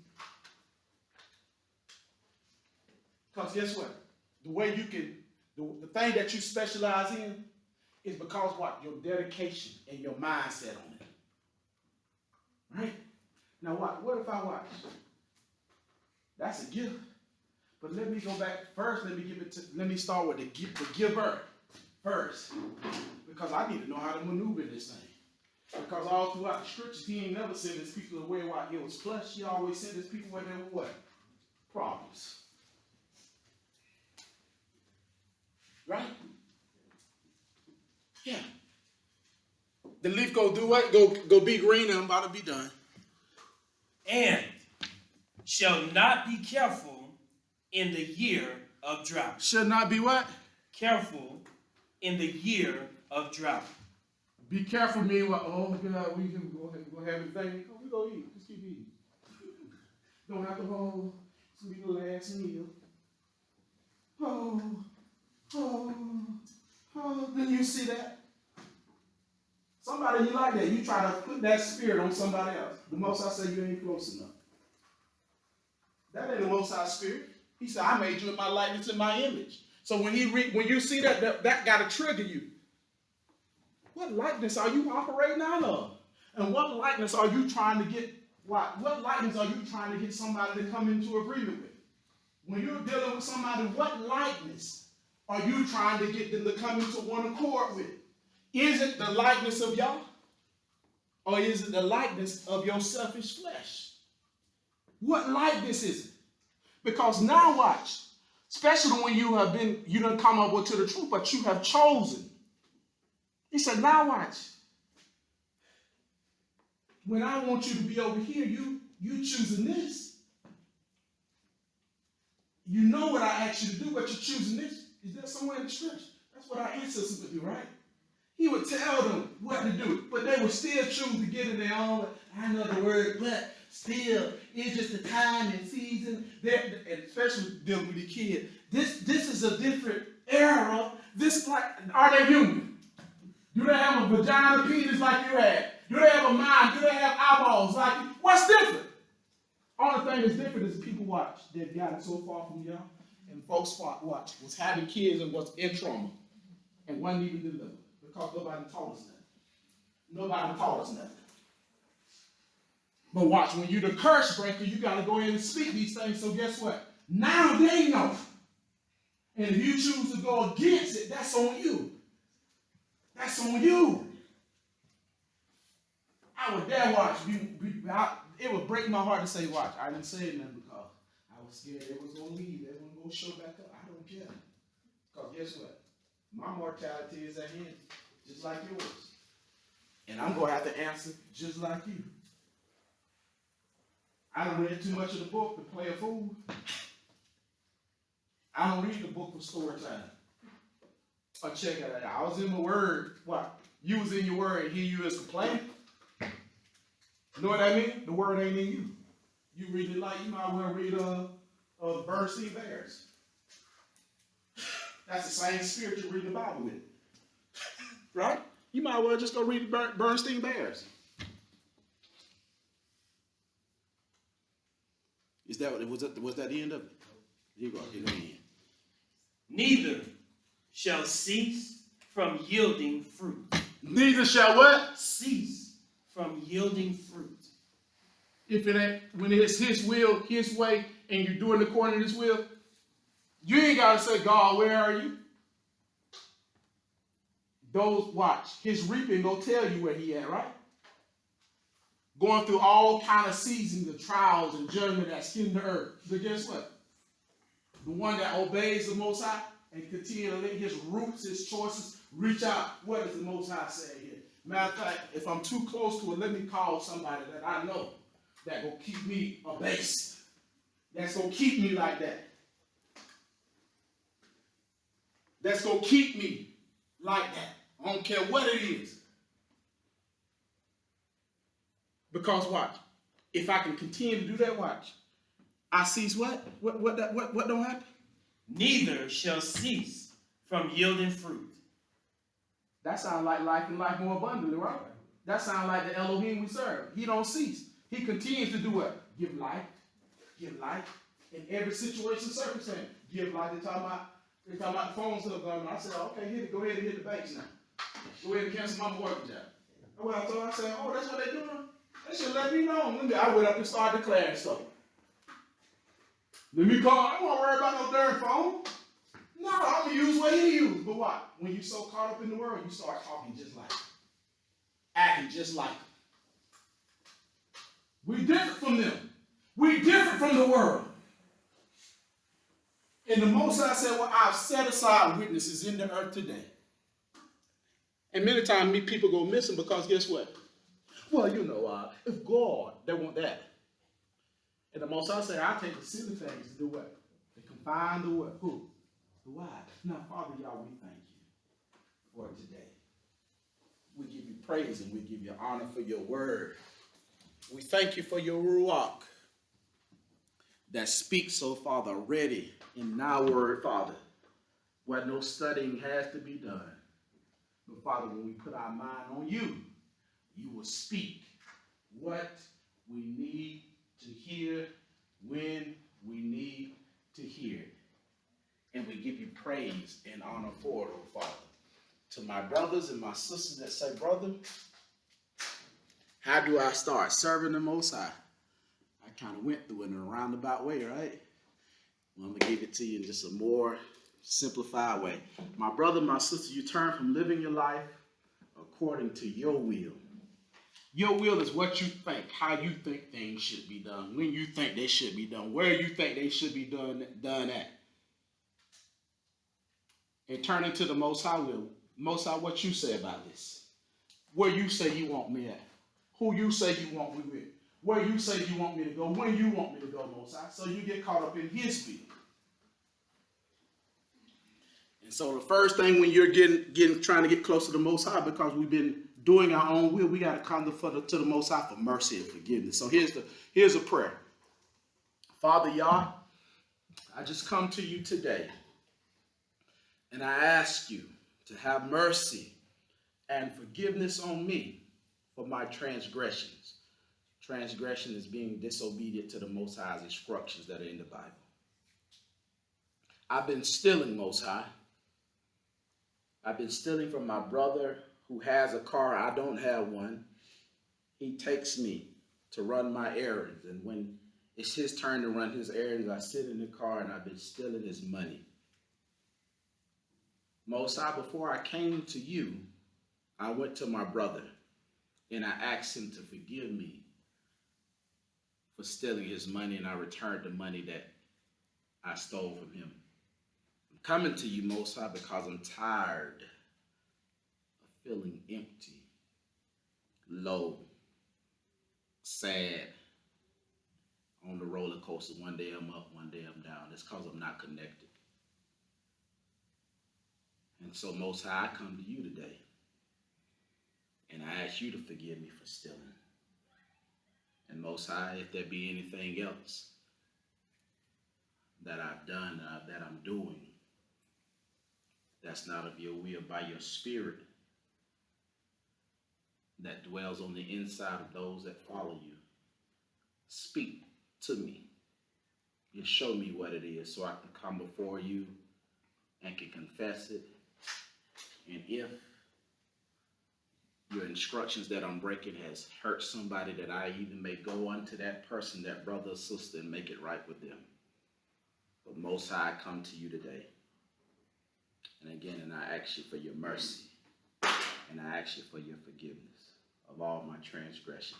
Because guess what? The way you can, the thing that you specialize in is because what? Your dedication and your mindset on it. Right? Now what if I watch? That's a gift. But let me go back first. Let me start with the giver first. Because I need to know how to maneuver this thing. Because all throughout the scriptures, he ain't never sent his people away while it was plush. He always sent his people where there were what? Problems. Right? Yeah. The leaf go do what? Go be green and I'm about to be done. And shall not be careful in the year of drought. Should not be what? Careful in the year of drought. Be careful, mean what? Oh God, we can go have everything. We go eat. Just keep eating. Don't have to hold sweet little ass meal. Then you see that? Somebody you like that, you try to put that spirit on somebody else. The Most High say you ain't close enough. That ain't the Most High spirit. He said, I made you in my likeness and my image. So when you see that got to trigger you. What likeness are you operating out of? And what likeness are you trying to get? What likeness are you trying to get somebody to come into agreement with? When you're dealing with somebody, what likeness are you trying to get them to come into one accord with? Is it the likeness of y'all? Or is it the likeness of your selfish flesh? What likeness is it? Because now watch, especially when you done come up to the truth, but you have chosen. He said, now watch. When I want you to be over here, you choosing this. You know what I asked you to do, but you're choosing this. Is that somewhere in the scripture? That's what our ancestors would do, right? He would tell them what to do, but they would still choose to get in their own, I know the word, but still, It's just the time and season, and especially dealing with the kid. This is a different era. Are they human? Do they have a vagina, penis like you had? Do they have a mind? Do they have eyeballs like you? What's different? Only thing that's different is people watch. They've gotten so far from y'all, and folks watch what's having kids and what's in trauma, and wasn't even delivered because nobody taught us nothing. Nobody taught us nothing. But watch, when you're the curse breaker, you got to go in and speak these things. So guess what? Now they know. And if you choose to go against it, that's on you. That's on you. I would dare watch. It would break my heart to say watch. I didn't say nothing because I was scared they was going to leave. They were going to show back up. I don't care. Because guess what? My mortality is at hand, just like yours. And I'm going to have to answer just like you. I don't read too much of the book to play a fool. I don't read the book for story time. Or check it out. I was in my word. What? You was in your word and here you is complaining. You know what I mean? The word ain't in you. You read it like you might well read Bernstein Bears. That's the same spirit you read the Bible with. Right? You might well just go read Bernstein Bears. Was that the end of it? Here you go. Here go the end. Neither shall cease from yielding fruit. Neither shall what? Cease from yielding fruit. If it ain't, when it's his will, his way, and you're doing according to his will, you ain't got to say, God, where are you? Watch, his reaping gonna tell you where he at, right? Going through all kind of seasons of trials and judgment that's in the earth. But guess what? The one that obeys the Most High and continue to let his roots, his choices, reach out. What does the Most High say here? Matter of fact, if I'm too close to it, let me call somebody that I know that will keep me abased. That's going to keep me like that. That's going to keep me like that. I don't care what it is. Because watch, if I can continue to do that, watch, I cease what? What don't happen? Neither shall cease from yielding fruit. That sounds like life and life more abundantly, right? That sounds like the Elohim we serve. He don't cease. He continues to do what? Give life in every situation, circumstance. Give life. They're talking about the phone still going. I said, okay, go ahead and hit the banks now. Go ahead and cancel my mortgage out. And when I told her, I said, oh, that's what they're doing? They should let me know. I went up and started declaring stuff. Let me call. I don't want to worry about no darn phone. No, I'm going to use what he used. But what? When you're so caught up in the world, you start talking just like him. Acting just like him. We're different from them. We're different from the world. And the Most High said, well, I've set aside witnesses in the earth today. And many times people go missing because guess what? Well, if God, they want that. And the Most High said, I take the silly things to do what? To confine the what? Who? The wise. Now, Father, y'all, we thank you for today. We give you praise and we give you honor for your word. We thank you for your Ruach that speaks, so Father, ready in our word, Father, where no studying has to be done. But Father, when we put our mind on you, you will speak what we need to hear when we need to hear it. And we give you praise and honor for it, oh Father. To my brothers and my sisters that say, brother, how do I start serving the Most High? I kind of went through it in a roundabout way, right? Well, I'm going to give it to you in just a more simplified way. My brother, my sister, you turn from living your life according to your will. Your will is what you think, how you think things should be done, when you think they should be done, where you think they should be done at. And turn into the Most High will. Most High, what you say about this? Where you say you want me at? Who you say you want me with? Where you say you want me to go? When you want me to go, Most High? So you get caught up in his will. And so the first thing when you're trying to get closer to the Most High, because we've been doing our own will, we got to come to the Most High for mercy and forgiveness. So here's a prayer. Father Yah, I just come to you today, and I ask you to have mercy and forgiveness on me for my transgressions. Transgression is being disobedient to the Most High's instructions that are in the Bible. I've been stealing, Most High. I've been stealing from my brother who has a car. I don't have one. He takes me to run my errands, and when it's his turn to run his errands, I sit in the car and I've been stealing his money. Most High, before I came to you, I went to my brother and I asked him to forgive me for stealing his money, and I returned the money that I stole from him. I'm coming to you, Most High, because I'm tired of feeling empty, low, sad, on the roller coaster. One day I'm up, one day I'm down. It's because I'm not connected. And so, Most High, I come to you today, and I ask you to forgive me for stealing. And Most High, if there be anything else that I've done, that I'm doing, that's not of your will, by your spirit that dwells on the inside of those that follow you, speak to me and show me what it is so I can come before you and can confess it. And if your instructions that I'm breaking has hurt somebody, that I even may go unto that person, that brother or sister, and make it right with them. But Most High, I come to you today. And again, and I ask you for your mercy. And I ask you for your forgiveness of all my transgressions.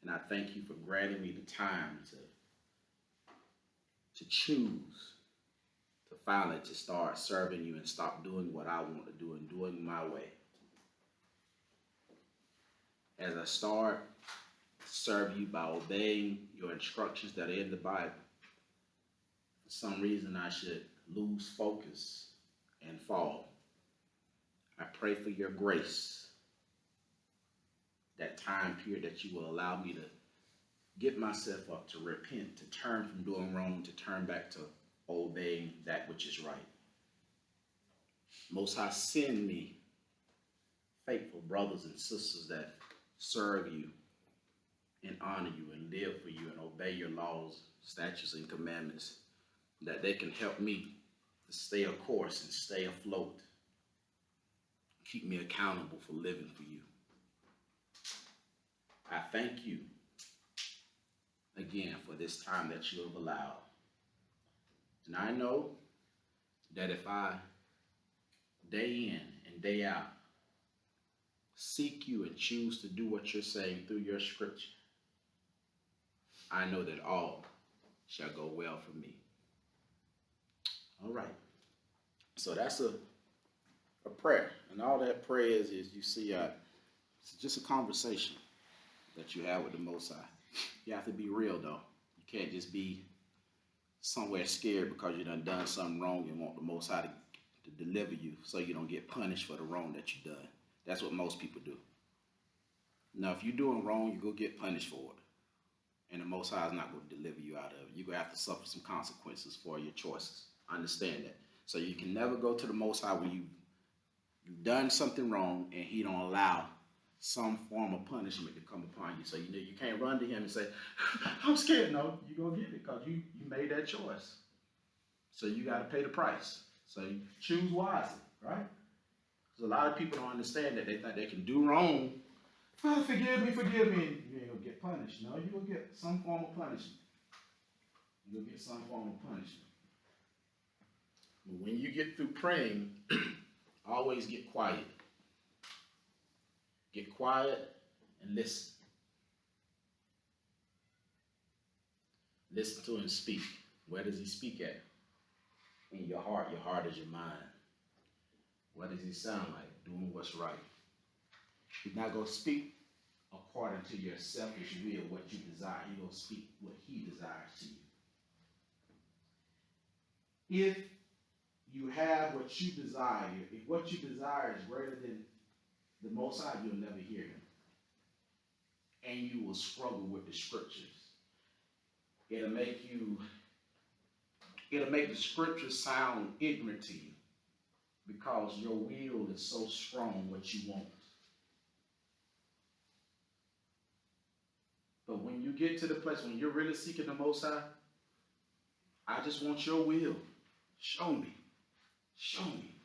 And I thank you for granting me the time to choose, to finally to start serving you and stop doing what I want to do and doing my way. As I start to serve you by obeying your instructions that are in the Bible, for some reason I should lose focus and fall. I pray for your grace, that time period that you will allow me to get myself up, to repent, to turn from doing wrong, to turn back to obeying that which is right. Most High, send me faithful brothers and sisters that serve you and honor you and live for you and obey your laws, statutes, and commandments, that they can help me to stay a course and stay afloat. Keep me accountable for living for you. I thank you again for this time that you have allowed. And I know that if I, day in and day out, seek you and choose to do what you're saying through your scripture, I know that all shall go well for me. All right. So that's a prayer. And all that prayer is you see, it's just a conversation that you have with the Most High. You have to be real, though. You can't just be somewhere scared because you done something wrong and want the Most High to deliver you so you don't get punished for the wrong that you done. That's what most people do. Now, if you're doing wrong, you go get punished for it. And the Most High is not going to deliver you out of it. You're going to have to suffer some consequences for your choices. Understand that. So you can never go to the Most High when you've done something wrong and he don't allow some form of punishment to come upon you. So you know you can't run to him and say, I'm scared. No, you're going to get it because you made that choice. So you got to pay the price. So you choose wisely, right? Because a lot of people don't understand that. They think they can do wrong. Oh, forgive me. And you ain't going to get punished. No, you're going to get some form of punishment. You're going to get some form of punishment. But when you get through praying, always get quiet. Get quiet and listen. Listen to him speak. Where does he speak at? In your heart. Your heart is your mind. What does he sound like? Doing what's right. He's not going to speak according to your selfish will, what you desire. He's going to speak what he desires to you. If you have what you desire, if what you desire is greater than the Most High, you'll never hear him. And you will struggle with the scriptures. it'll make the scripture sound ignorant to you because your will is so strong what you want. But when you get to the place when you're really seeking the Most High, I just want your will. Show me. Show me.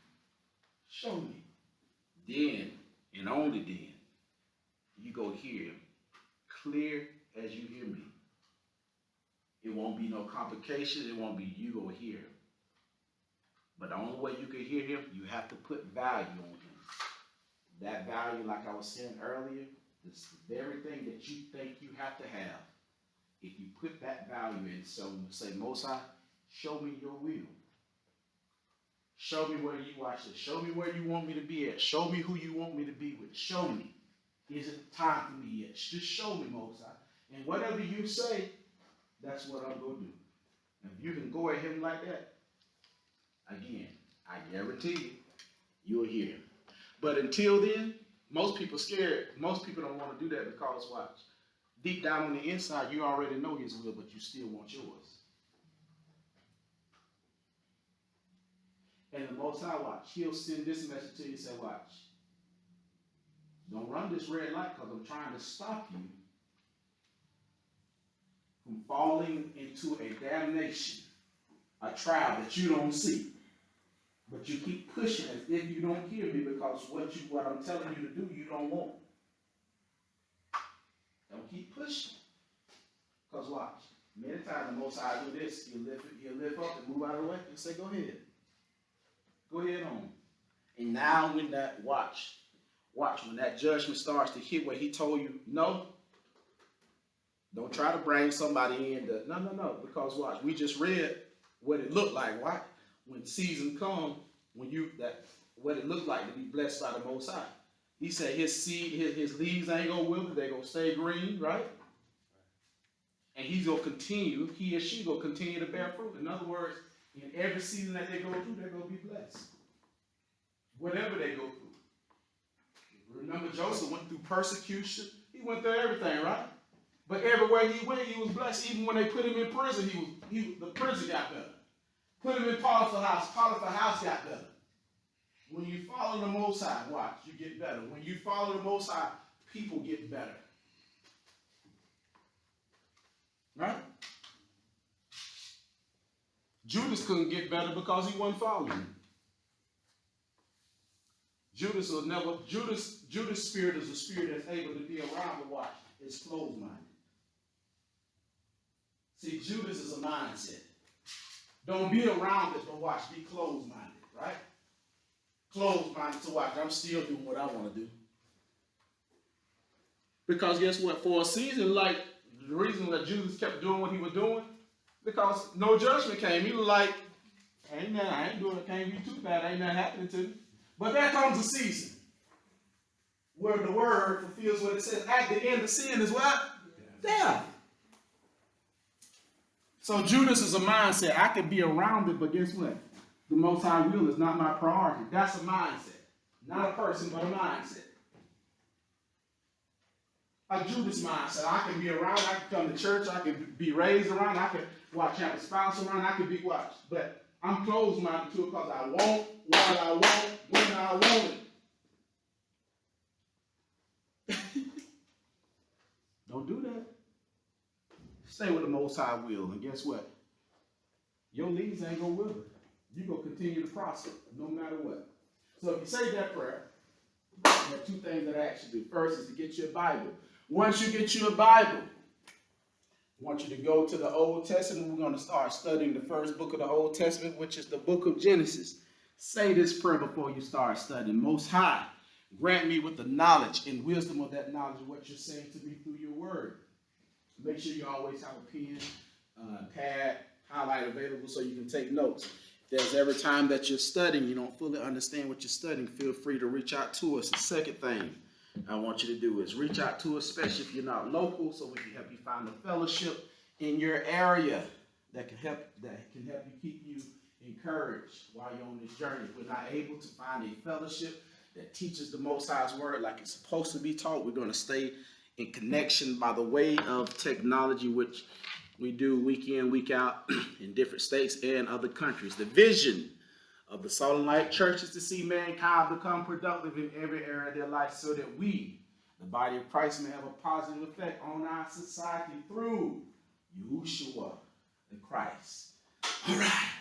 Show me. Then, and only then, you go hear him clear as you hear me. It won't be no complication. It won't be you go hear him. But the only way you can hear him, you have to put value on him. That value, like I was saying earlier, is the very thing that you think you have to have. If you put that value in, so say, Most High, show me your will. Show me where you watch it. Show me where you want me to be at. Show me who you want me to be with. Show me. Is it time for me yet? Just show me, Most High. And whatever you say, that's what I'm going to do. And if you can go at him like that, again, I guarantee you, you'll hear him. But until then, most people scared. Most people don't want to do that because, watch, deep down on the inside, you already know his will, but you still want yours. And the Most High, watch, he'll send this message to you and say, watch, don't run this red light because I'm trying to stop you from falling into a damnation, a trial that you don't see. But you keep pushing as if you don't hear me because what I'm telling you to do, you don't want. Don't keep pushing. Because watch, many times the Most High do this, he'll lift up and move out of the way and say, go ahead. Go ahead on. And now when that, watch, when that judgment starts to hit where he told you, no, don't try to bring somebody in. No, because watch, we just read what it looked like, right? When season comes, what it looked like to be blessed by the Most High. He said his seed, his leaves ain't gonna wither, they gonna stay green, right? And he's gonna continue, he or she gonna continue to bear fruit. In other words, in every season that they go through, they're gonna be blessed. Whatever they go through. Remember, Joseph went through persecution. He went through everything, right? But everywhere he went, he was blessed. Even when they put him in prison, the prison got better. Put him in Potiphar's house got better. When you follow the Most High, watch, you get better. When you follow the Most High, people get better. Right? Judas couldn't get better because he wasn't following. Judas' spirit is a spirit that's able to be around the watch. It's closed-minded. See, Judas is a mindset. Don't be around it, but watch, be closed-minded, right? Closed-minded to watch. I'm still doing what I want to do. Because guess what? For a season, like, the reason that Judas kept doing what he was doing, because no judgment came. He was like, ain't nothing, I ain't doing it, can't be too bad, ain't nothing happening to me. But there comes a season where the word fulfills what it says. At the end of sin is what? Death. So Judas is a mindset. I could be around it, but guess what? The Most High will is not my priority. That's a mindset. Not a person, but a mindset. A Judas mindset. I can be around, I can come to church, I can be raised around, I can have a spouse around, I can be watched. But I'm closed-minded to it because I want what I want when I want it. Don't do that. Stay with the Most High will, and guess what? Your leaves ain't going to wither. You're going to continue to prosper, no matter what. So if you say that prayer, there are two things that I ask you to do. First is to get you a Bible. Once you get you a Bible, I want you to go to the Old Testament. We're going to start studying the first book of the Old Testament, which is the book of Genesis. Say this prayer before you start studying. Most High, grant me with the knowledge and wisdom of that knowledge of what you're saying to me through your word. Make sure you always have a pen, pad, highlight available so you can take notes. If there's every time that you're studying, you don't fully understand what you're studying, feel free to reach out to us. The second thing I want you to do is reach out to us, especially if you're not local, so we can help you find a fellowship in your area that can help you keep you encouraged while you're on this journey. If we're not able to find a fellowship that teaches the Most High's word like it's supposed to be taught, we're going to stay in connection by the way of technology, which we do week in, week out in different states and other countries. The vision of the Salt and Light Church is to see mankind become productive in every area of their life so that we, the body of Christ, may have a positive effect on our society through YAHUSHUA the Christ. All right.